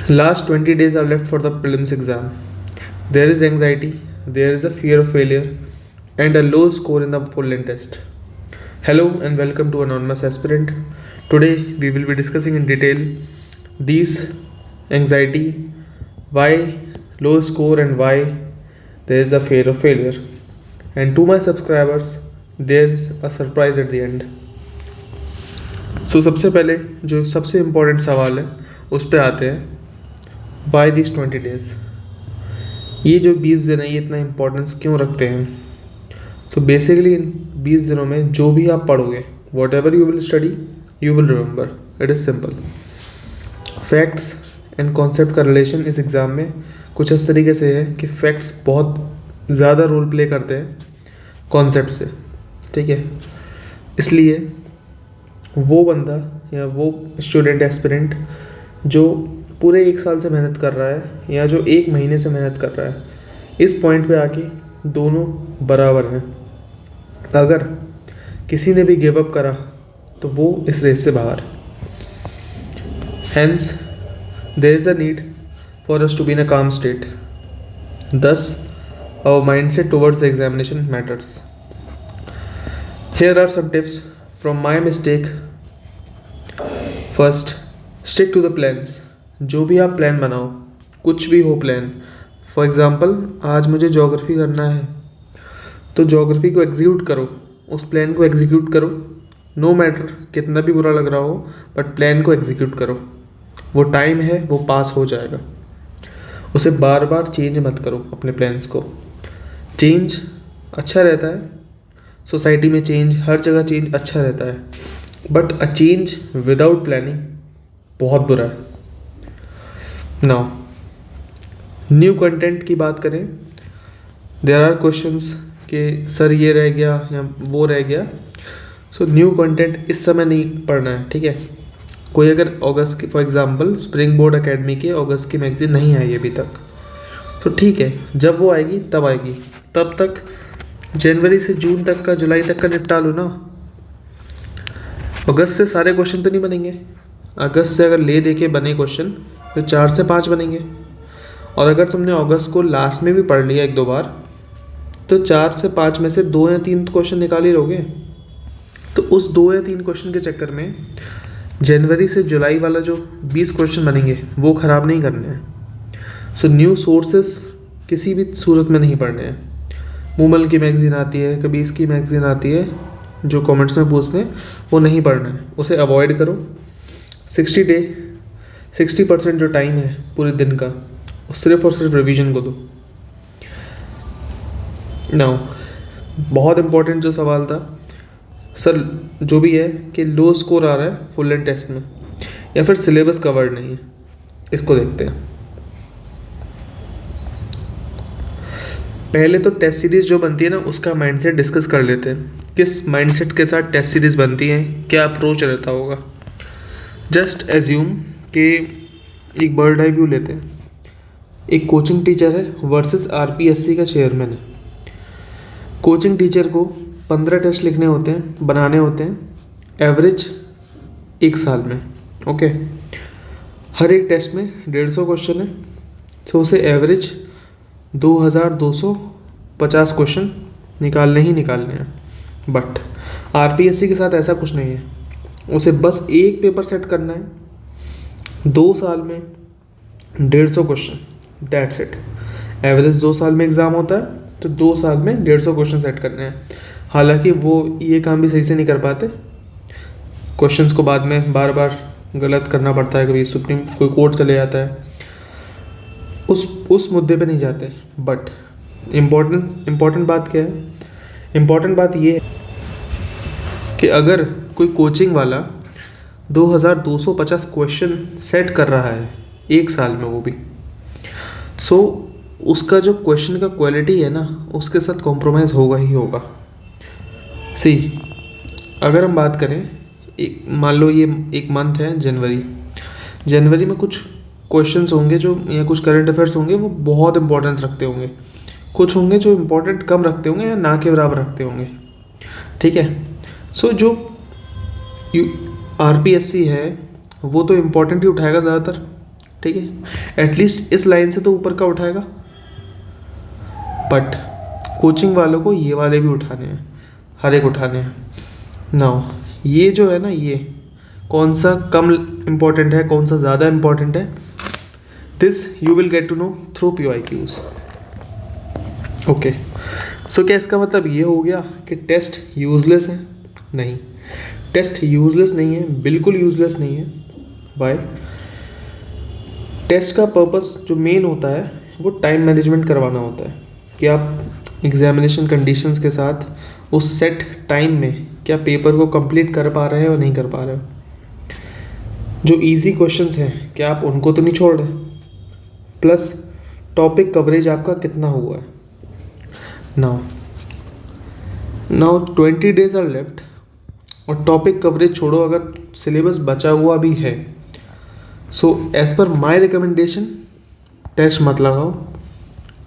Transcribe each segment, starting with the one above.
Last 20 days are left for the prelims exam. There is anxiety, there is a fear of failure, and a low score in the full length test. Hello and welcome to Anonymous Aspirant. Today we will be discussing in detail these anxiety, why low score and why there is a fear of failure. And to my subscribers, there is a surprise at the end. So सबसे पहले जो सबसे important सवाल है उस पर आते हैं. वाई दिस 20 डेज, ये जो 20 दिन है ये इतना इम्पोर्टेंस क्यों रखते हैं? सो बेसिकली इन 20 दिनों में जो भी आप पढ़ोगे, what ever you will study you will remember. It is simple. Facts and concept का रिलेशन इस एग्ज़ाम में कुछ इस तरीके से है कि फैक्ट्स बहुत ज़्यादा रोल प्ले करते हैं कॉन्सेप्ट से. ठीक है, इसलिए वो बंदा या वो स्टूडेंट एस्पिरेंट जो पूरे 1 साल से मेहनत कर रहा है या जो 1 महीने से मेहनत कर रहा है, इस पॉइंट पे आके दोनों बराबर हैं. अगर किसी ने भी गिव अप करा तो वो इस रेस से बाहर. Hence there is a need for us to be in a calm state. thus our mindset towards the examination matters. Here are some tips from my mistake. First, stick to the plans. जो भी आप plan बनाओ, कुछ भी हो plan. For example आज मुझे geography करना है तो ज्योग्राफी को एग्जीक्यूट करो, उस प्लान को एग्जीक्यूट करो. नो मैटर कितना भी बुरा लग रहा हो, बट प्लान को एग्जीक्यूट करो. वो टाइम है, वो पास हो जाएगा. उसे बार बार चेंज मत करो. अपने प्लान्स को चेंज अच्छा रहता है, सोसाइटी में चेंज, हर जगह चेंज अच्छा रहता है, but a change without planning बहुत बुरा है. नाउ न्यू कंटेंट की बात करें, देयर आर क्वेश्चंस कि सर ये रह गया या वो रह गया. सो न्यू कंटेंट इस समय नहीं पढ़ना है. ठीक है, कोई अगर अगस्त की for example spring board academy के अगस्त की मैगजीन नहीं आई अभी तक, तो ठीक है, जब वो आएगी तब आएगी. तब तक जनवरी से जून तक का, जुलाई तक का निपटा लो ना. अगस्त से सारे क्वेश्चन तो नहीं बनेंगे. अगस्त से अगर ले दे के बने क्वेश्चन तो 4 से 5 बनेंगे. और अगर तुमने अगस्त को लास्ट में भी पढ़ लिया 1-2 बार तो 4 से 5 में से 2 या 3 क्वेश्चन निकाल ही लोगे. तो उस 2 या 3 क्वेश्चन के चक्कर में जनवरी से जुलाई वाला जो 20 क्वेश्चन बनेंगे वो ख़राब नहीं करने हैं. सो न्यू सोर्सेस किसी भी सूरत में नहीं पढ़ने हैं. मूमल की मैगज़ीन आती है, कभी इसकी मैगज़ीन आती है, जो कमेंट्स में पूछते हैं वो नहीं पढ़ना है. उसे अवॉइड करो. 60% जो टाइम है पूरे दिन का वो सिर्फ और सिर्फ रिवीजन को दो. नाउ बहुत इम्पोर्टेंट जो सवाल था, सर जो भी है कि लो स्कोर आ रहा है फुल लेंथ टेस्ट में या फिर सिलेबस कवर्ड नहीं है, इसको देखते हैं. पहले तो टेस्ट सीरीज़ जो बनती है ना उसका माइंडसेट डिस्कस कर लेते हैं. किस माइंडसेट के साथ टेस्ट सीरीज़ बनती है, क्या अप्रोच रहता होगा. जस्ट एज्यूम कि एक बर्ड आई व्यू लेते हैं. एक कोचिंग टीचर है वर्सेस आरपीएससी का चेयरमैन है. कोचिंग टीचर को 15 टेस्ट लिखने होते हैं, बनाने होते हैं, एवरेज 1 साल में. ओके, हर एक टेस्ट में 150 क्वेश्चन है, तो उसे एवरेज 2250 क्वेश्चन निकालने ही निकालने हैं. बट आरपीएससी के साथ ऐसा कुछ नहीं है. उसे बस एक पेपर सेट करना है, 2 साल में 150 क्वेश्चन, दैट्स इट. एवरेज 2 साल में एग्ज़ाम होता है तो 2 साल में 150 क्वेश्चन सेट करने हैं. हालांकि वो ये काम भी सही से नहीं कर पाते, क्वेश्चंस को बाद में बार बार गलत करना पड़ता है, कभी सुप्रीम कोई कोर्ट चले जाता है, उस मुद्दे पे नहीं जाते. बट इम्पोर्टेंट बात क्या है? इम्पोर्टेंट बात ये है कि अगर कोई कोचिंग वाला 2250 क्वेश्चन सेट कर रहा है 1 साल में, वो भी सो उसका जो क्वेश्चन का क्वालिटी है ना उसके साथ कॉम्प्रोमाइज़ होगा ही होगा. सी अगर हम बात करें, एक मान लो ये एक मंथ है जनवरी में कुछ क्वेश्चंस होंगे जो या कुछ करंट अफेयर्स होंगे वो बहुत इंपॉर्टेंस रखते होंगे, कुछ होंगे जो इम्पोर्टेंट कम रखते होंगे या ना के बराबर रखते होंगे. ठीक है, सो जो आरपीएससी है वो तो इम्पोर्टेंट ही उठाएगा ज़्यादातर. ठीक ठीक है, एटलीस्ट इस लाइन से तो ऊपर का उठाएगा। बट कोचिंग वालों को ये वाले भी उठाने हैं, हर एक उठाने हैं। नाउ ये जो है ना, ये कौन सा कम इम्पोर्टेंट है, कौन सा ज़्यादा इम्पोर्टेंट है, this you will get to know through PYQs। Okay, so क्या इसका मतलब ये हो गया कि टेस्ट यूजलेस है? नहीं, टेस्ट यूजलेस नहीं है, बिल्कुल यूजलेस नहीं है। वाई? टेस्ट का पर्पस जो मेन होता है वो टाइम मैनेजमेंट करवाना होता है कि आप एग्जामिनेशन कंडीशंस के साथ उस सेट टाइम में क्या पेपर को कंप्लीट कर पा रहे हो या नहीं कर पा रहे हो। जो इजी क्वेश्चंस हैं क्या आप उनको तो नहीं छोड़ रहे, प्लस टॉपिक कवरेज आपका कितना हुआ है। नाउ 20 डेज आर लेफ्ट और टॉपिक कवरेज छोड़ो, अगर सिलेबस बचा हुआ भी है, so as per my recommendation test मत लगाओ,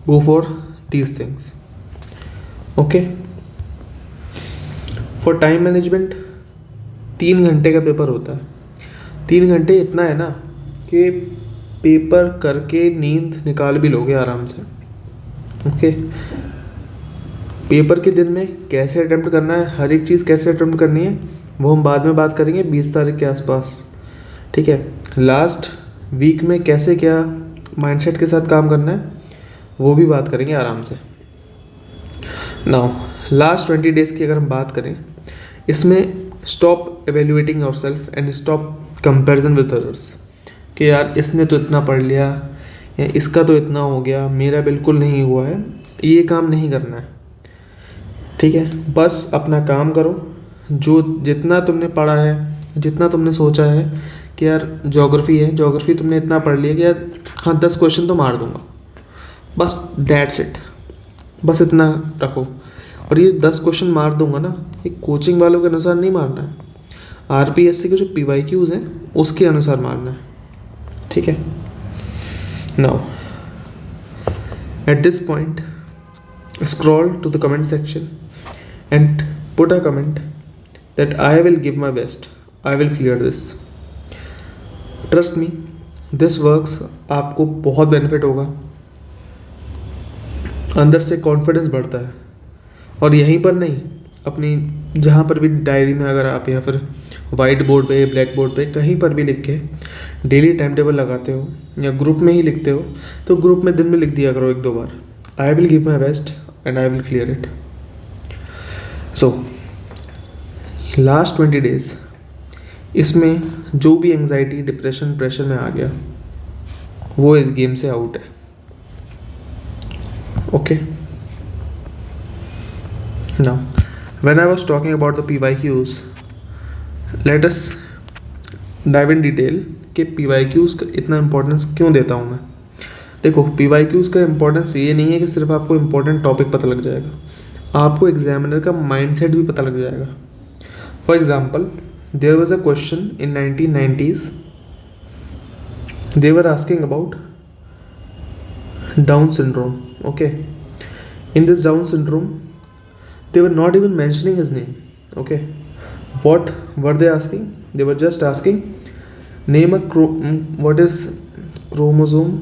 go for these things. Okay, for time management 3 घंटे का पेपर होता है। 3 घंटे इतना है ना कि पेपर करके नींद निकाल भी लोगे आराम से। ओके, पेपर के दिन में कैसे अटेम्प्ट करना है, हर एक चीज़ कैसे अटेम्प्ट करनी है वो हम बाद में बात करेंगे 20 तारीख के आसपास, ठीक है। लास्ट वीक में कैसे क्या माइंडसेट के साथ काम करना है वो भी बात करेंगे आराम से। नाउ लास्ट 20 डेज़ की अगर हम बात करें, इसमें stop evaluating yourself and stop comparison with others कि यार इसने तो इतना पढ़ लिया या इसका तो इतना हो गया, मेरा बिल्कुल नहीं हुआ है। ये काम नहीं करना है, ठीक है। बस अपना काम करो, जो जितना तुमने पढ़ा है, जितना तुमने सोचा है कि यार ज्योग्राफी है, ज्योग्राफी तुमने इतना पढ़ लिया कि यार हाँ 10 क्वेश्चन तो मार दूंगा, बस दैट्स इट, बस इतना रखो। और ये 10 क्वेश्चन मार दूंगा ना, ये कोचिंग वालों के अनुसार नहीं मारना है, RPSC के जो PYQs हैं उसके अनुसार मारना है, ठीक है। Now at this point scroll to the comment section and put a comment that I will give my best, I will clear this, trust me this works। आपको बहुत बेनिफिट होगा, अंदर से कॉन्फिडेंस बढ़ता है। और यहीं पर नहीं, अपनी जहाँ पर भी डायरी में अगर आप या फिर वाइट बोर्ड पे, ब्लैक बोर्ड पे कहीं पर भी लिख के डेली टाइम टेबल लगाते हो या ग्रुप में ही लिखते हो, तो ग्रुप में दिन में लिख दिया करो 1-2 बार, I will give my best and I will clear it। So last 20 days इसमें जो भी एंजाइटी, डिप्रेशन, प्रेशर में आ गया वो इस गेम से आउट है। Okay, now when I was talking about the PYQs, let us dive in detail कि PYQs का इतना इम्पोर्टेंस क्यों देता हूँ मैं। देखो, PYQs का इम्पोर्टेंस ये नहीं है कि सिर्फ आपको इम्पोर्टेंट टॉपिक पता लग जाएगा, आपको एग्जामिनर का माइंडसेट भी पता लग जाएगा। For example, there was a question in 1990s, they were asking about Down syndrome. Okay, in this Down syndrome they were not even mentioning his name. Okay, what were they asking? They were just asking name a what is chromosome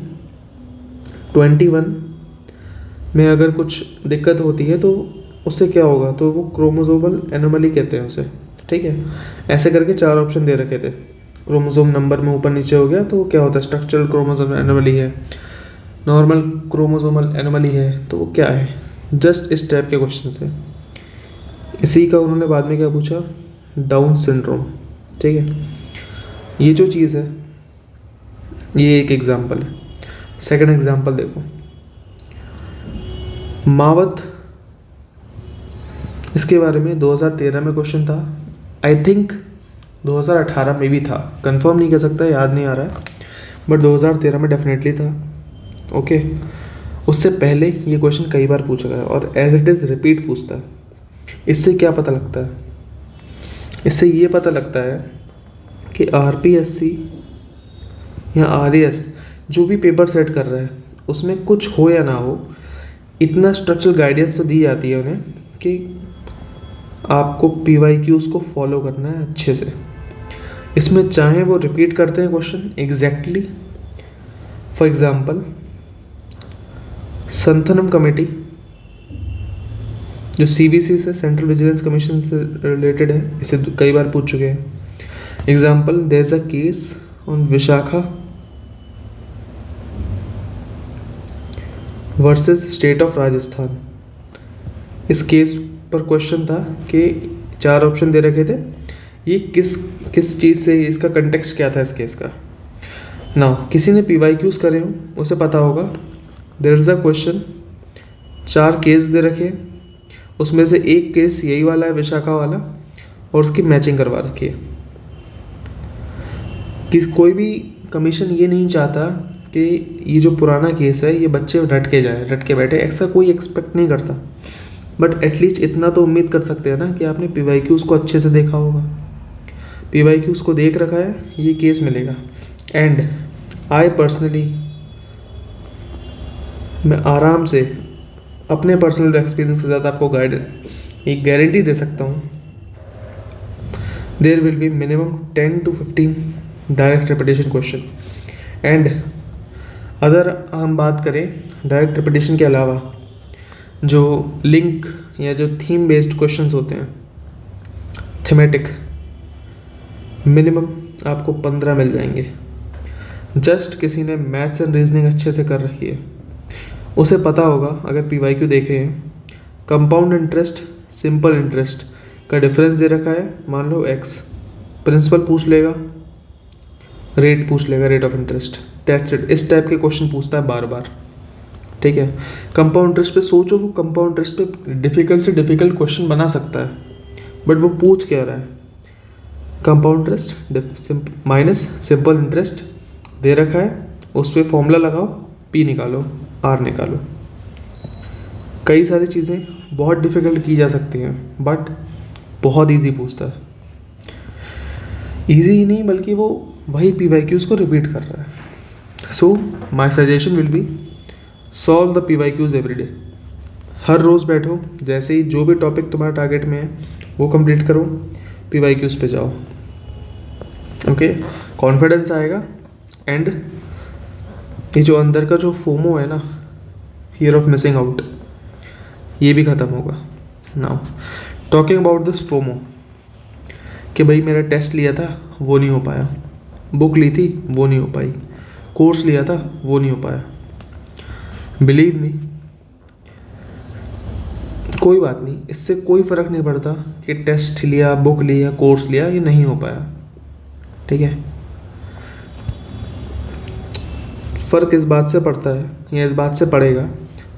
21 में अगर कुछ दिक्कत होती है तो उससे क्या होगा, तो वो क्रोमोसोमल एनोमली कहते हैं उसे, ठीक है। ऐसे करके 4 ऑप्शन दे रखे थे, क्रोमोसोम नंबर में ऊपर नीचे हो गया तो क्या होता है, स्ट्रक्चरल क्रोमोसोमल एनोमली है, नॉर्मल क्रोमोसोमल एनोमली है, तो वो क्या है। जस्ट इस टाइप के क्वेश्चन है। इसी का उन्होंने बाद में क्या पूछा, डाउन सिंड्रोम, ठीक है। ये जो चीज़ है ये एक एग्जाम्पल है। सेकंड एग्जाम्पल देखो, मावत, इसके बारे में 2013 में क्वेश्चन था, आई थिंक 2018 में भी था, कंफर्म नहीं कर सकता, याद नहीं आ रहा है, बट 2013 में डेफिनेटली था। ओके, उससे पहले ये क्वेश्चन कई बार पूछा गया और एज इट इज़ रिपीट पूछता है। इससे क्या पता लगता है, इससे ये पता लगता है कि RPSC या RAS जो भी पेपर सेट कर रहा है उसमें कुछ हो या ना हो, इतना स्ट्रक्चरल गाइडेंस तो दी जाती है उन्हें कि आपको PYQs को फॉलो करना है अच्छे से। इसमें चाहे वो रिपीट करते हैं question exactly for example Santhanam committee जो सीबीसी से, सेंट्रल विजिलेंस कमीशन से रिलेटेड है, इसे कई बार पूछ चुके हैं. Example, there is a case on Vishakha versus state of Rajasthan. इस केस पर क्वेश्चन था कि 4 ऑप्शन दे रखे थे, ये किस चीज़ से, इसका कंटेक्स्ट क्या था इस केस का. नाउ किसी ने PYQs करे हों उसे पता होगा. There is a question, 4 case दे रखे हैं, उसमें से एक केस यही वाला है, विशाखा वाला, और उसकी मैचिंग करवा रखी है. कोई भी कमीशन ये नहीं चाहता कि ये जो पुराना केस है ये बच्चे रट के बैठे, ऐसा कोई एक्सपेक्ट नहीं करता. बट एटलीस्ट इतना तो उम्मीद कर सकते हैं ना कि आपने PYQs को अच्छे से देखा होगा. PYQs को देख रखा है, ये केस मिलेगा. एंड आई पर्सनली, मैं आराम से अपने पर्सनल एक्सपीरियंस के साथ आपको एक गारंटी दे सकता हूँ, there will be minimum 10 to 15 direct repetition question. And अगर हम बात करें डायरेक्ट रेपिटेशन के अलावा जो लिंक या जो थीम बेस्ड क्वेश्चंस होते हैं, थीमेटिक, मिनिमम आपको 15 मिल जाएंगे. जस्ट किसी ने मैथ्स एंड रीजनिंग अच्छे से कर रखी है, उसे पता होगा, अगर PYQ देखे हैं, कंपाउंड इंटरेस्ट, सिंपल इंटरेस्ट का डिफरेंस दे रखा है, मान लो x, प्रिंसिपल पूछ लेगा, रेट पूछ लेगा, rate of interest, that's it. इस टाइप के क्वेश्चन पूछता है बार बार. ठीक है. कंपाउंड इंटरेस्ट पे सोचो, वो कंपाउंड इंटरेस्ट पे डिफिकल्ट से डिफिकल्ट क्वेश्चन बना सकता है, बट वो पूछ क्या रहा है, compound interest minus simple interest दे रखा है, उस पर फॉर्मूला लगाओ, P निकालो, R निकालो. कई सारी चीज़ें बहुत डिफ़िकल्ट की जा सकती हैं, बट बहुत इजी पूछता है. इजी ही नहीं बल्कि वो वही PYQs को रिपीट कर रहा है. So my suggestion will be solve the PYQs every day. हर रोज़ बैठो, जैसे ही जो भी टॉपिक तुम्हारे टारगेट में है वो कंप्लीट करो, PYQs पे जाओ. ओके, कॉन्फिडेंस आएगा. एंड ये जो अंदर का जो फोमो है ना, फियर ऑफ मिसिंग आउट, ये भी ख़त्म होगा. Now talking about this FOMO, कि भाई मेरा टेस्ट लिया था वो नहीं हो पाया, बुक ली थी वो नहीं हो पाई, कोर्स लिया था वो नहीं हो पाया. बिलीव मी, कोई बात नहीं, इससे कोई फ़र्क नहीं पड़ता कि टेस्ट लिया, बुक लिया, कोर्स लिया, ये नहीं हो पाया. ठीक है. फ़र्क इस बात से पड़ता है या इस बात से पड़ेगा,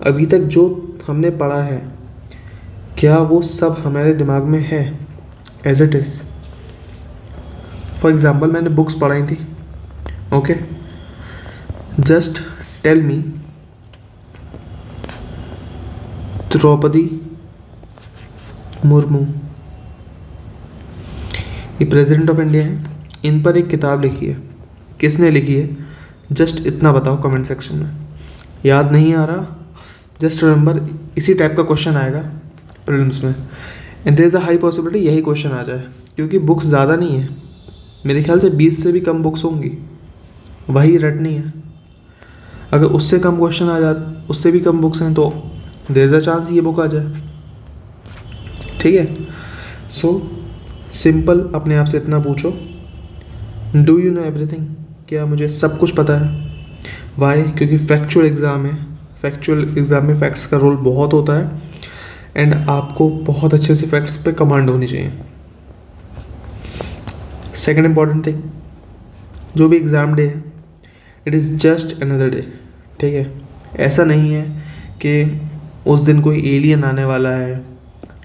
अभी तक जो हमने पढ़ा है क्या वो सब हमारे दिमाग में है as it is. For example, मैंने बुक्स पढ़ाई थी. Okay, just tell me, Draupadi Murmu ये प्रेसिडेंट ऑफ इंडिया है, इन पर एक किताब लिखी है, किसने लिखी है, जस्ट इतना बताओ कमेंट सेक्शन में. याद नहीं आ रहा, जस्ट रिमेंबर, इसी टाइप का क्वेश्चन आएगा प्रीलिम्स में. And there is a high possibility यही क्वेश्चन आ जाए, क्योंकि बुक्स ज़्यादा नहीं है, मेरे ख्याल से 20 से भी कम बुक्स होंगी, वही रटनी है. अगर उससे कम क्वेश्चन आ जाए, उससे भी कम बुक्स हैं, तो देयर इज़ अ चांस ये बुक आ जाए. ठीक है. सो सिंपल अपने आप से इतना पूछो, डू यू नो एवरीथिंग, क्या मुझे सब कुछ पता है. वाई, क्योंकि फैक्चुअल एग्ज़ाम है, फैक्चुअल एग्ज़ाम में फैक्ट्स का रोल बहुत होता है. एंड आपको बहुत अच्छे से फैक्ट्स पे कमांड होनी चाहिए. सेकेंड इम्पॉर्टेंट थिंग, जो भी एग्ज़ाम डे है, it is just another day. ठीक है. ऐसा नहीं है कि उस दिन कोई एलियन आने वाला है,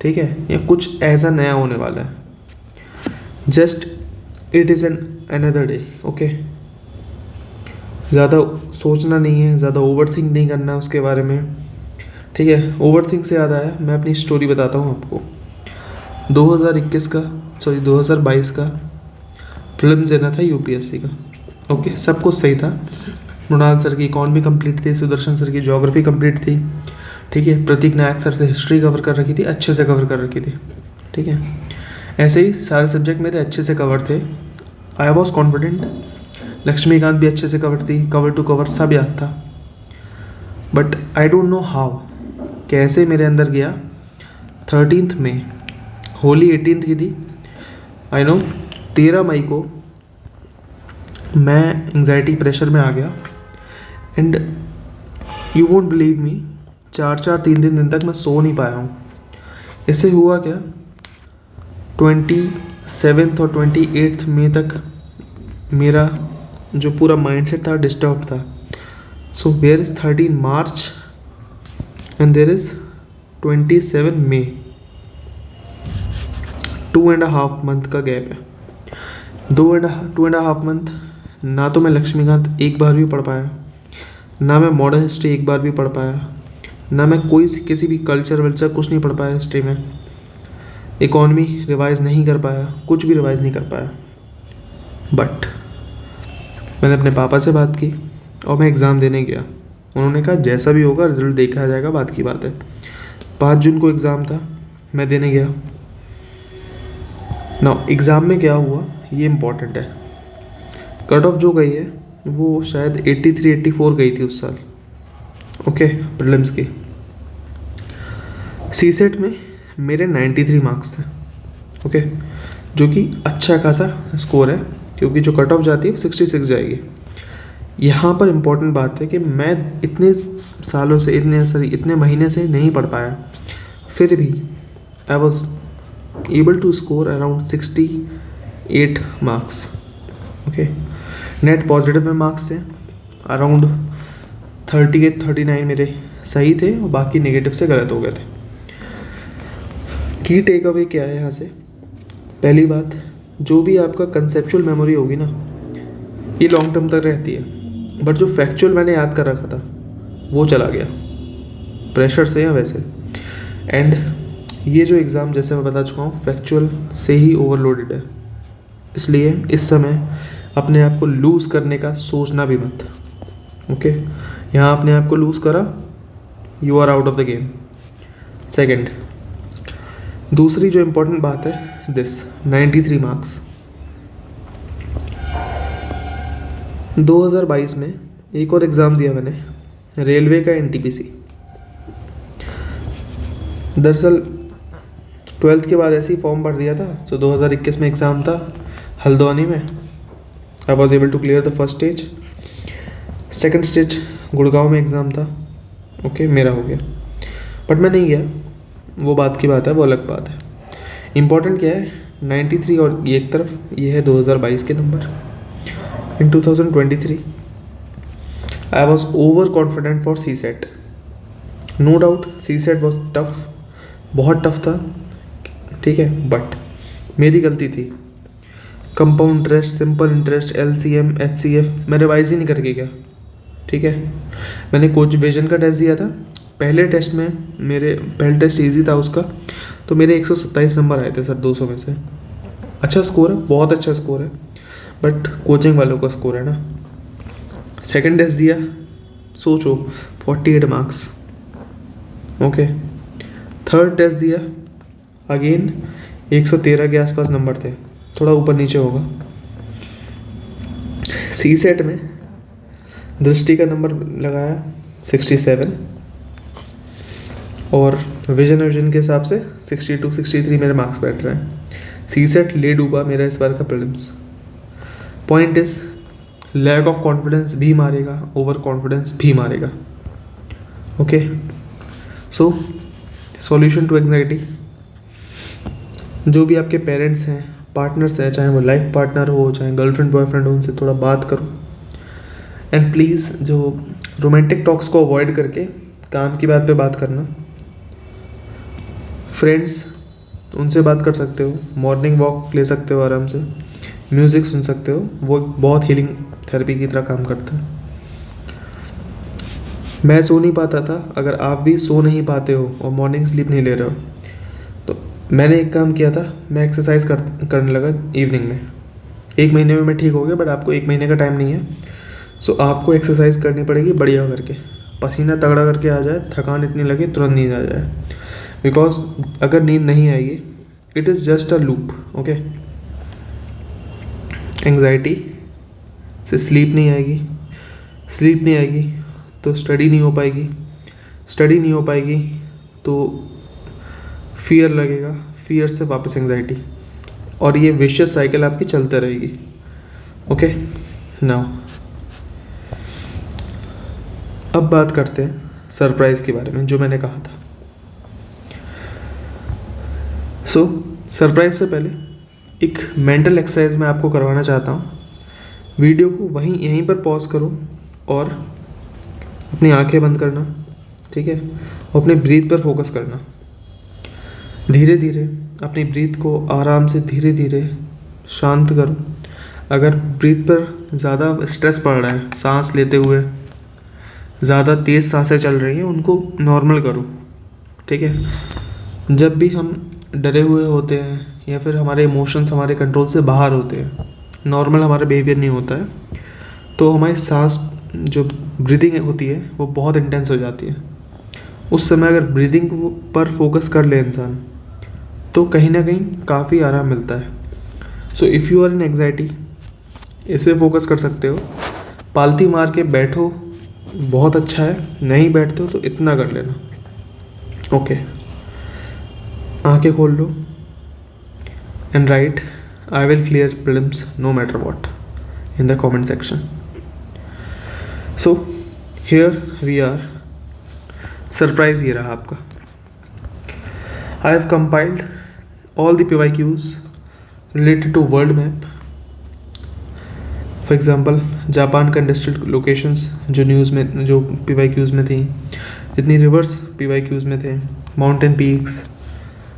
ठीक है, या कुछ ऐसा नया होने वाला है. Just it is an another day. Okay, ज़्यादा सोचना नहीं है, ज़्यादा ओवर थिंक नहीं करना है उसके बारे में. ठीक है. ओवर थिंक से याद आया, मैं अपनी स्टोरी बताता हूँ आपको. 2022 का प्रीलिम्स देना था UPSC का. ओके, सब कुछ सही था. मृणाल सर की इकॉनमी कंप्लीट थी, सुदर्शन सर की ज्योग्राफी कंप्लीट थी. ठीक है. प्रतीक नायक सर से हिस्ट्री कवर कर रखी थी, अच्छे से कवर कर रखी थी. ठीक है. ऐसे ही सारे सब्जेक्ट मेरे अच्छे से कवर थे. आई वॉज कॉन्फिडेंट लक्ष्मीकांत भी अच्छे से कवर थी, कवर टू कवर सब याद था। But I don't know how, कैसे मेरे अंदर गया 13 मई, होली 18 की थी, आई नो 13 मई को मैं एंग्जाइटी प्रेशर में आ गया। And you won't believe me, 3 दिन तक मैं सो नहीं पाया हूँ। इससे हुआ क्या, 27 और 28 मई तक मेरा जो पूरा माइंडसेट था डिस्टर्ब था। So where is 13 March and there is 27 May, 2.5 month का गैप है। 2.5 मंथ ना तो मैं लक्ष्मीकांत एक बार भी पढ़ पाया, ना मैं मॉडर्न हिस्ट्री एक बार भी पढ़ पाया, ना मैं किसी भी कल्चर वल्चर कुछ नहीं पढ़ पाया हिस्ट्री में। इकॉनमी रिवाइज़ नहीं कर पाया, कुछ भी रिवाइज़ नहीं कर पाया। बट मैंने अपने पापा से बात की और मैं एग्ज़ाम देने गया। उन्होंने कहा जैसा भी होगा रिजल्ट देखा जाएगा, बात की बात है। 5 जून को एग्ज़ाम था, मैं देने गया ना। एग्ज़ाम में क्या हुआ ये इम्पोर्टेंट है। कट ऑफ जो गई है वो शायद 83-84 गई थी उस साल, ओके, प्रीलिम्स की। सी सेट में मेरे 93 मार्क्स थे, ओके, जो कि अच्छा खासा स्कोर है, क्योंकि जो कट ऑफ जाती है वो 66 जाएगी। यहाँ पर इम्पोर्टेंट बात है कि मैं इतने सालों से इतने महीने से नहीं पढ़ पाया, फिर भी I was able to score around 68 marks, okay. Net positive में मार्क्स थे अराउंड 38-39 मेरे सही थे और बाकी नेगेटिव से गलत हो गए थे। की टेक अवे क्या है यहाँ से, पहली बात, जो भी आपका कंसेप्चुअल मेमोरी होगी ना ये लॉन्ग टर्म तक रहती है, बट जो फैक्चुअल मैंने याद कर रखा था वो चला गया प्रेशर से या वैसे। एंड ये जो एग्ज़ाम जैसे मैं बता चुका हूँ फैक्चुअल से ही ओवरलोडेड है, इसलिए इस समय अपने आप को लूज़ करने का सोचना भी मत, ओके। यहाँ अपने आप को लूज़ करा, you are out of the game. Second, दूसरी जो इम्पोर्टेंट बात है, दिस 93 मार्क्स। 2022 में एक और एग्ज़ाम दिया मैंने, रेलवे का NTPC। दरअसल 12th के बाद ऐसे ही फॉर्म भर दिया था, तो 2021 में एग्ज़ाम था हल्द्वानी में। I was able to clear the first stage. Second stage Gurgaon में एग्ज़ाम था, ओके, मेरा हो गया, बट मैं नहीं गया, वो बात की बात है, वो अलग बात है। इम्पॉर्टेंट क्या है, 93 और ये एक तरफ, ये है 2022 के number. In 2023 I was over confident for C set, no doubt C set was tough, बहुत टफ था, ठीक है, बट मेरी गलती थी। Compound interest, simple interest, LCM, HCF मैं रिवाइज ही नहीं करके गया, ठीक है। मैंने कोच विजन का टेस्ट दिया था, पहले टेस्ट ईजी था उसका, तो मेरे 127 नंबर आए थे सर 200 में से। अच्छा स्कोर है, बहुत अच्छा स्कोर है, बट कोचिंग वालों का स्कोर है ना। सेकंड टेस्ट दिया, सोचो 48 मार्क्स, ओके। थर्ड टेस्ट दिया, अगेन 113 के आसपास नंबर थे, थोड़ा ऊपर नीचे होगा। सी सेट में दृष्टि का नंबर लगाया 67 और विजन के हिसाब से 62-63 मेरे मार्क्स बैठ रहे हैं। सी सेट ले डूबा मेरा इस बार का prelims. Point is lack of confidence भी मारेगा, ओवर कॉन्फिडेंस भी मारेगा, okay. So solution to anxiety, जो भी आपके पेरेंट्स हैं, पार्टनर्स हैं, चाहे वो लाइफ पार्टनर हो, चाहे गर्लफ्रेंड बॉयफ्रेंड हो, उनसे थोड़ा बात करो। एंड प्लीज़ जो रोमांटिक टॉक्स को अवॉइड करके काम की बात पे बात करना। फ्रेंड्स, उनसे बात कर सकते हो, मॉर्निंग वॉक ले सकते हो आराम से, म्यूज़िक सुन सकते हो, वो बहुत हीलिंग थेरेपी की तरह काम करता है। मैं सो नहीं पाता था, अगर आप भी सो नहीं पाते हो और मॉर्निंग स्लीप नहीं ले रहे हो, तो मैंने एक काम किया था, मैं एक्सरसाइज करने लगा इवनिंग में। 1 महीने में मैं ठीक हो गया, बट आपको 1 महीने का टाइम नहीं है। सो आपको एक्सरसाइज करनी पड़ेगी बढ़िया करके, पसीना तगड़ा करके आ जाए, थकान इतनी लगे तुरंत नींद आ जाए, बिकॉज अगर नींद नहीं आएगी it is just a loop, okay. Anxiety से स्लीप नहीं आएगी, स्लीप नहीं आएगी तो स्टडी नहीं हो पाएगी, स्टडी नहीं हो पाएगी तो फियर लगेगा, फियर से वापस एंग्जाइटी, और ये विशियस साइकिल आपकी चलते रहेगी। ओके, नाउ अब बात करते हैं सरप्राइज़ के बारे में, जो मैंने कहा था। सो सरप्राइज से पहले एक मेंटल एक्सरसाइज मैं आपको करवाना चाहता हूँ। वीडियो को यहीं पर पॉज करो और अपनी आंखें बंद करना, ठीक है, और अपने ब्रीथ पर फोकस करना। धीरे धीरे अपनी ब्रीथ को आराम से धीरे धीरे शांत करो। अगर ब्रीथ पर ज़्यादा स्ट्रेस पड़ रहा है, सांस लेते हुए ज़्यादा तेज़ सांसें चल रही हैं, उनको नॉर्मल करो, ठीक है। जब भी हम डरे हुए होते हैं या फिर हमारे इमोशंस हमारे कंट्रोल से बाहर होते हैं, नॉर्मल हमारा बिहेवियर नहीं होता है, तो हमारी सांस जो ब्रीदिंग होती है वो बहुत इंटेंस हो जाती है। उस समय अगर ब्रीदिंग पर फोकस कर ले इंसान तो कहीं ना कहीं काफ़ी आराम मिलता है। So if you are in anxiety, इसे फोकस कर सकते हो। पालती मार के बैठो, बहुत अच्छा है, नहीं बैठते हो तो इतना कर लेना। ओके, आंखें खोल लो and write I will clear prelims no matter what in the comment section. So here we are, surprise ये रहा आपका। I have compiled all the PYQs related to world map. For example Japan का industrial locations जो news में, जो PYQs में थी, जितनी रिवर्स PYQs में थे, mountain peaks,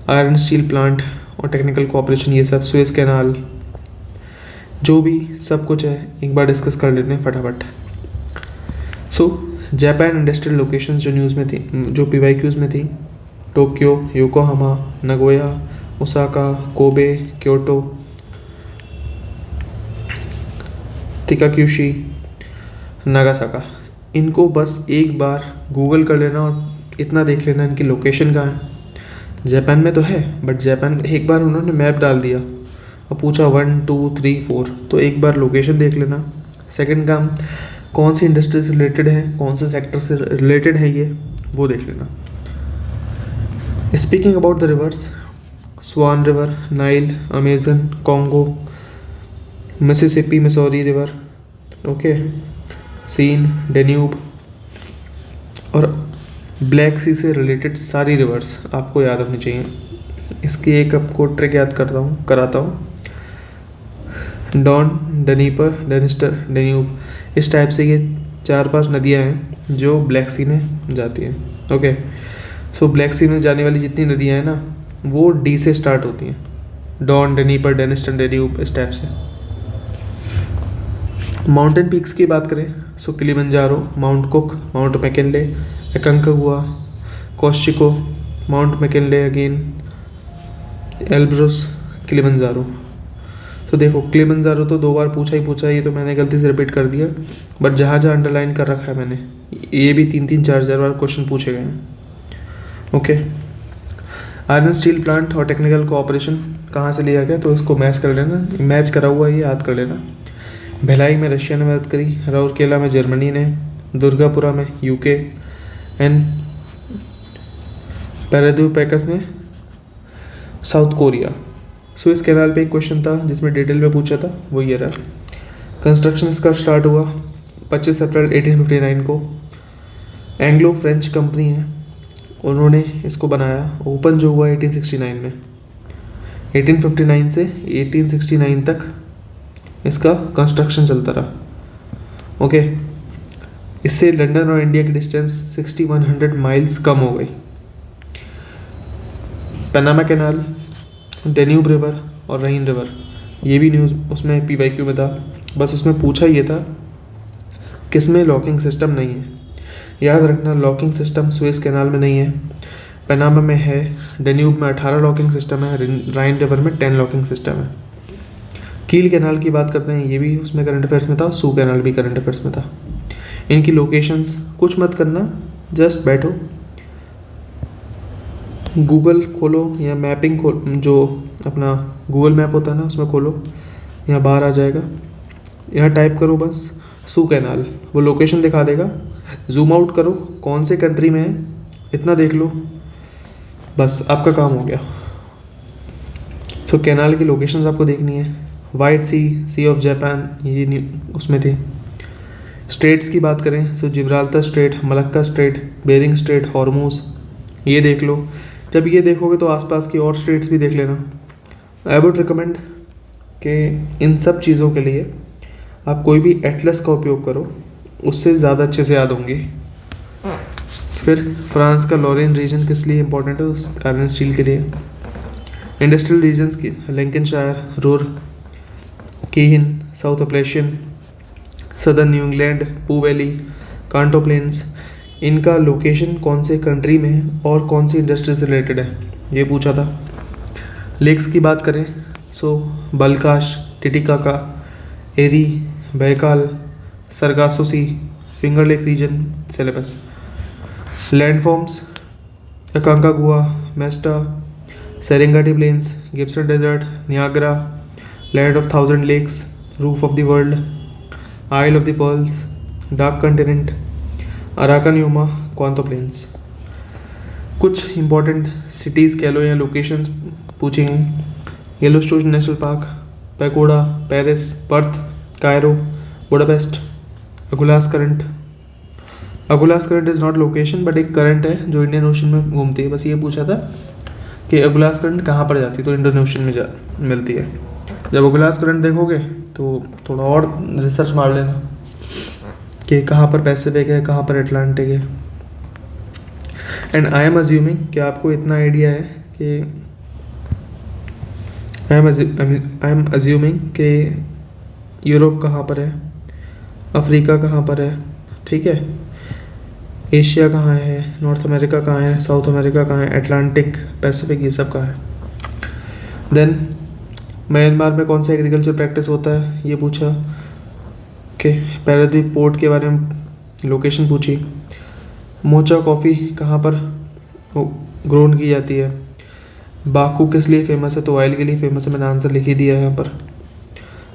iron steel plant और टेक्निकल कोऑपरेशन, ये सब, सुएज कैनाल, जो भी सब कुछ है एक बार डिस्कस कर लेते हैं फटाफट। सो जापान इंडस्ट्रियल लोकेशंस जो न्यूज़ में थी, जो PYQs में थी, Tokyo, Yokohama, Nagoya, Osaka, Kobe, Kyoto, Kitakyushu, Nagasaki. इनको बस एक बार गूगल कर लेना और इतना देख लेना इनकी लोकेशन कहाँ है। जापान में तो है, बट जापान एक बार उन्होंने मैप डाल दिया और पूछा 1 2 3 4, तो एक बार लोकेशन देख लेना। सेकंड काम, कौन सी इंडस्ट्री से रिलेटेड है, कौन से सेक्टर से रिलेटेड है, ये वो देख लेना। Speaking about the rivers, Swan river, Nile, Amazon, Congo, Mississippi, Missouri river, okay, Seine, Danube और ब्लैक सी से रिलेटेड सारी रिवर्स आपको याद रखनी चाहिए। इसकी एक आपको ट्रिक याद कराता हूँ। डॉन, डनीपर, डेनिस्टर, डेन्यूब, इस टाइप से ये 4-5 नदियाँ हैं जो ब्लैक सी में जाती हैं। ओके, सो ब्लैक सी में जाने वाली जितनी नदियाँ हैं ना, वो डी से स्टार्ट होती हैं। डॉन, डनीपर, डेनिस्टर, डेन्यूब, इस टाइप से। माउंटेन पीक्स की बात करें, so Kilimanjaro, mount Cook, mount McKinley, Aconcagua, Kosciuszko, mount McKinley again, Elbrus, Kilimanjaro. तो देखो किलिमंजारो तो 2 बार पूछा ही, ये तो मैंने गलती से रिपीट कर दिया, बट जहाँ जहाँ अंडरलाइन कर रखा है मैंने, ये भी 3-3 4-4 बार क्वेश्चन पूछे गए हैं। ओके, आयरन स्टील प्लांट और टेक्निकल कोऑपरेशन कहाँ से लिया गया, तो इसको मैच कर लेना, मैच करा हुआ ये याद कर लेना। भिलाई में रशिया ने मदद करी, राउरकेला में जर्मनी ने, दुर्गापुरा में यूके एंड पैरादूपैकस में साउथ कोरिया। सुएज कैनाल पे एक क्वेश्चन था जिसमें डिटेल में पूछा था, वो ये रहा। कंस्ट्रक्शन इसका स्टार्ट हुआ 25 अप्रैल 1859 को। एंग्लो फ्रेंच कंपनी है, उन्होंने इसको बनाया। ओपन जो हुआ 1869 में। 1859 से 1869 तक इसका कंस्ट्रक्शन चलता रहा। ओके, इससे लंदन और इंडिया की डिस्टेंस 6100 माइल्स कम हो गई। पनामा कैनाल, डेन्यूब रिवर और रहीन रिवर, ये भी न्यूज़ उसमें PYQ में था, बस उसमें पूछा ये था किसमें लॉकिंग सिस्टम नहीं है। याद रखना, लॉकिंग सिस्टम सुएज कैनाल में नहीं है, पनामा में है, डेन्यूब में 18 लॉकिंग सिस्टम है, राइन रिवर में 10 लॉकिंग सिस्टम है। कील कैनाल की बात करते हैं, ये भी उसमें करंट अफेयर्स में था, सू कैनाल भी करंट अफेयर्स में था। इनकी लोकेशंस कुछ मत करना, जस्ट बैठो, गूगल खोलो या मैपिंग जो अपना गूगल मैप होता है ना, उसमें खोलो, यहाँ बाहर आ जाएगा यहाँ टाइप करो बस सू कैनाल, वो लोकेशन दिखा देगा। जूम आउट करो, कौन से कंट्री में है इतना देख लो, बस आपका काम हो गया। सो कैनाल की लोकेशंस आपको देखनी है। White Sea, Sea of Japan, ये उसमें थी। स्ट्रेट्स की बात करें so Gibraltar strait, Malacca strait, Bering strait, Hormuz, ये देख लो। जब ये देखोगे तो आसपास की और स्ट्रेट्स भी देख लेना। आई वुड रिकमेंड कि इन सब चीज़ों के लिए आप कोई भी एटलस का उपयोग करो, उससे ज़्यादा अच्छे से याद होंगी। फिर फ्रांस का लॉरेन रीजन किस लिए इंपॉर्टेंट है? उस आयरन स्टील के लिए। इंडस्ट्रियल रीजन्स की Lincolnshire, Ruhr, Keihin, South Appalachian, Southern New England, Po valley, Kanto plains, इनका लोकेशन कौन से कंट्री में है और कौन सी इंडस्ट्री से रिलेटेड है, ये पूछा था। लेक्स की बात करें so Balkhash, Titicaca, Erie, Baikal, Sargasso Sea, Finger Lake region, Celebes. Landforms Aconcagua, Mesta, Serengeti plains, Gibson desert, Niagara, land of thousand lakes, roof of the world, isle of the pearls, dark continent, Arakan Yoma, Kanto plains. कुछ important cities कह लो या locations पूछी हैं। Yellowstone national park, pagoda, Paris, Perth, Cairo, Budapest, Agulhas current. Agulhas current is not location but एक current है जो Indian ocean में घूमती है। बस ये पूछा था कि अगुलास करंट कहाँ पर जाती है, तो इंडियन ओशन में मिलती है। जब अगुलास करंट देखोगे तो थोड़ा और रिसर्च मार लेना कि कहाँ पर पैसिफिक है, कहाँ पर अटलांटिक है। एंड आई एम अज्यूमिंग कि आपको इतना आइडिया है कि आई एम अज्यूमिंग कि यूरोप कहाँ पर है, अफ्रीका कहाँ पर है, ठीक है, एशिया कहाँ है, नॉर्थ अमेरिका कहाँ है, साउथ अमेरिका कहाँ है, अटलांटिक, पैसिफिक, ये सब कहाँ है। देन म्यांमार में कौन सा एग्रीकल्चर प्रैक्टिस होता है, ये पूछा। कि पैरादीप पोर्ट के बारे में लोकेशन पूछी। मोचा कॉफ़ी कहाँ पर ग्रोन की जाती है। बाकू किस लिए फेमस है, तो ऑयल के लिए फेमस है, मैंने आंसर लिख ही दिया है यहाँ पर।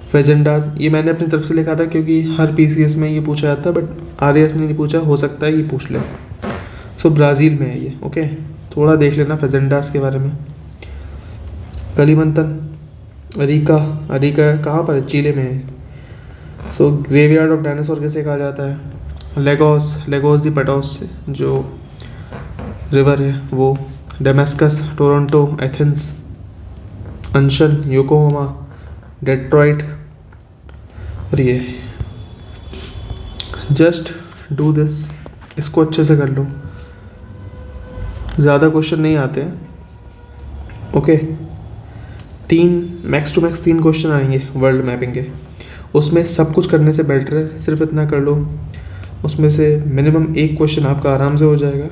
फेजेंडास ये मैंने अपनी तरफ से लिखा था क्योंकि हर पीसीएस में ये पूछा जाता है, बट आरएएस ने नहीं पूछा, हो सकता है ये पूछ ले। सो ब्राज़ील में है ये, ओके, थोड़ा देख लेना फेजेंडास के बारे में। कलीमंतन, अरीका, अरीका कहाँ पर है, चिले में है। सो ग्रेवयार्ड ऑफ डायनासोर किसे कहा जाता है। लेगोस, लेगोस दी पटोस जो रिवर है वो। Damascus, Toronto, Athens, Anshan, Yokohama, Detroit. और ये जस्ट डू दिस, इसको अच्छे से कर लो, ज़्यादा क्वेश्चन नहीं आते हैं, okay. Max to max 3 question आएंगे वर्ल्ड मैपिंग के, उसमें सब कुछ करने से बेटर है सिर्फ इतना कर लो, उसमें से मिनिमम 1 क्वेश्चन आपका आराम से हो जाएगा।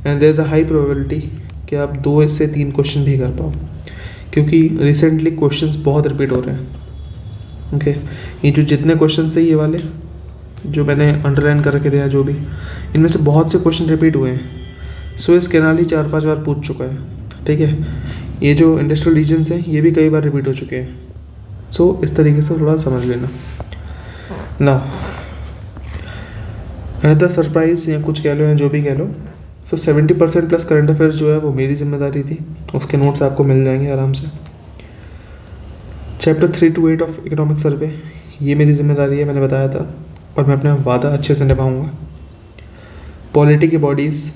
And there is a high probability कि आप 2 से 3 क्वेश्चन भी कर पाओ, क्योंकि रिसेंटली क्वेश्चंस बहुत रिपीट हो रहे हैं, ओके। ये जो जितने क्वेश्चन थे ये वाले जो मैंने अंडरलाइन कर रखे थे या जो भी, इनमें से बहुत से क्वेश्चन रिपीट हुए हैं। सुएज़ कैनाल ही 4-5 बार पूछ चुका है, ठीक है। ये जो इंडस्ट्रियल रीजन्स हैं ये भी कई बार रिपीट हो चुके हैं। सो इस तरीके से थोड़ा समझ लेना। नाउ अनदर सरप्राइज या कुछ कह लो या जो भी कह लो, सो 70% प्लस करंट अफेयर्स जो है वो मेरी जिम्मेदारी थी, उसके नोट्स आपको मिल जाएंगे आराम से। Chapter 3 to 8 of economic survey ये मेरी जिम्मेदारी है, मैंने बताया था, और मैं अपना वादा अच्छे से निभाऊंगा। पॉलिटी की बॉडीज़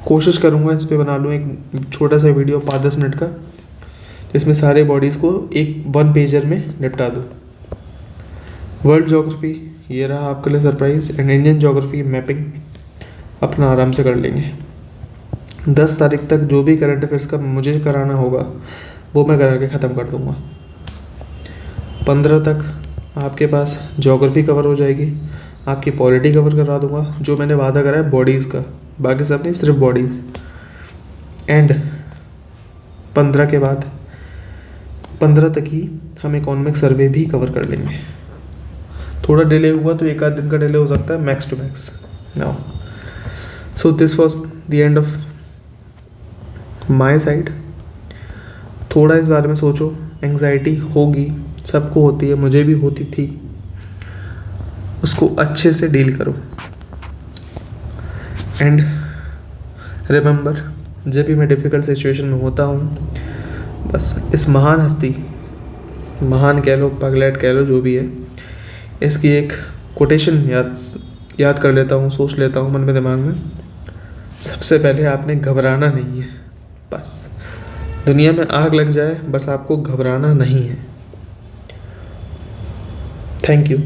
कोशिश करूंगा इस पे बना लूँ एक छोटा सा वीडियो 5-10 मिनट का, जिसमें सारे बॉडीज़ को एक 1 पेजर में निपटा दूँ। वर्ल्ड ज्योग्राफी ये रहा आपके लिए surprise, and Indian geography mapping अपना आराम से कर लेंगे। 10 तारीख तक जो भी करंट अफेयर्स का मुझे कराना होगा वो मैं करा के ख़त्म कर दूँगा। 15 तक आपके पास ज्योग्राफी कवर हो जाएगी, आपकी पॉलिटी कवर करा दूँगा, जो मैंने वादा करा है बॉडीज़ का, बाकी सब नहीं, सिर्फ बॉडीज़। एंड 15 के बाद 15 तक ही हम इकोनॉमिक सर्वे भी कवर कर लेंगे। थोड़ा डिले हुआ तो 1 आध दिन का डिले हो सकता है, max to max. Now so this was the end of my side. थोड़ा इस बारे में सोचो, एंग्जाइटी होगी सबको होती है, मुझे भी होती थी। उसको अच्छे से डील करो। एंड रिमेंबर, जब भी मैं डिफ़िकल्ट सिचुएशन में होता हूँ, बस इस महान हस्ती, महान कह लो, पगलेट कह लो, जो भी है, इसकी एक कोटेशन याद कर लेता हूँ, सोच लेता हूँ मन में, दिमाग में। सबसे पहले आपने घबराना नहीं है, बस। दुनिया में आग लग जाए, बस आपको घबराना नहीं है। Thank you.